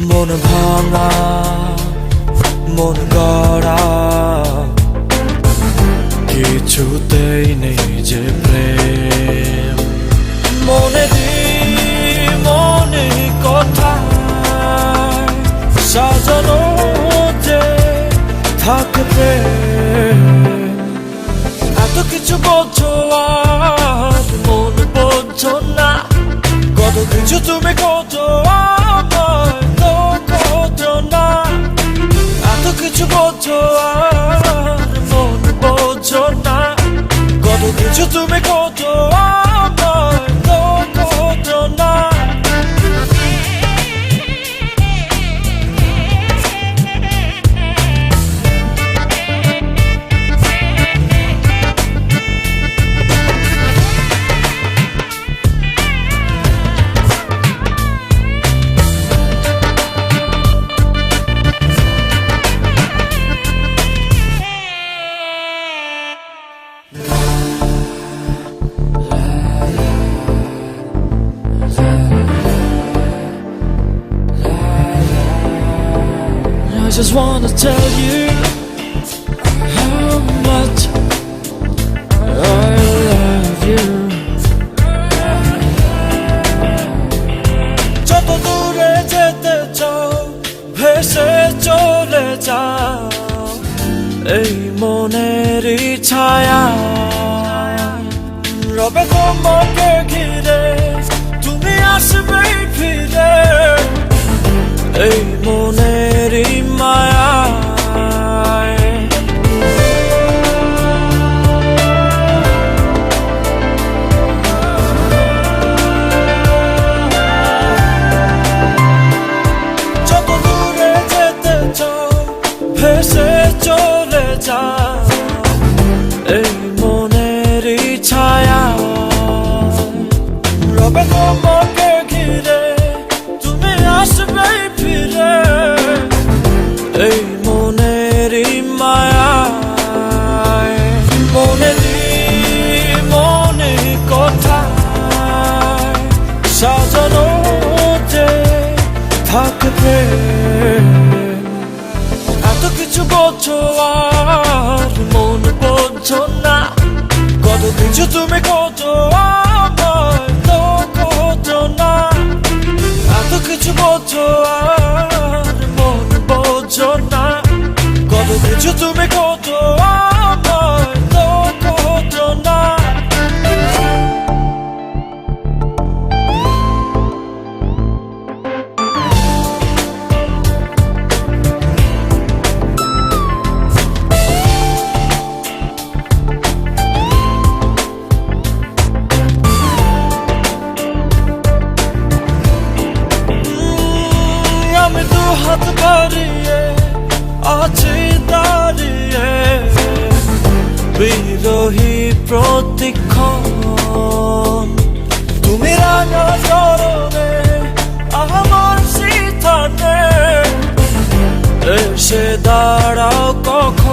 মন ভাঙা মন গড়া কিছুতেই নেই যে প্রেম মনে কথা সাজানো যে থাকে প্রেম এত কিছু বোঝো আর মন বোঝো না কত কিছু তুমি খোঁজো আমায় তো খোঁজো না এত কিছু বোঝো আর মন বোঝো না কত কিছু তুমি খোঁজো আমায় তো খোঁজো না I just wanna tell you how much I love you. যত দূরে যেতে চাও ভেসে চলে যাও এই মনেরই ছায়া রবে তোমাকে ঘিরে তুমি আসবেই ফিরে এই মনেরই মায়া যত দূরে যেতে চাও ভেসে চলে যাও এই মনেরই ছায়া রবে তোমাকে ঘিরে তুমি আসবে ফিরে এই মনেরই মায়া মনে কথা সাজানো যে থাকে প্রেম এত কিছু বোঝো আর মন বোঝো না কত কিছু তুমি খোঁজো আমায় তো খোঁজো না এত কিছু বোঝো আর মন বোঝো না কত কিছু তুমি খোঁজো আমায় তো খোঁজো না হাত বাড়িয়ে আছি দাঁড়িয়ে বিরোহী প্রতিক্ষণ তুমি রাঙা চরণে আমার সিথানে এসে দাঁড়াও কখন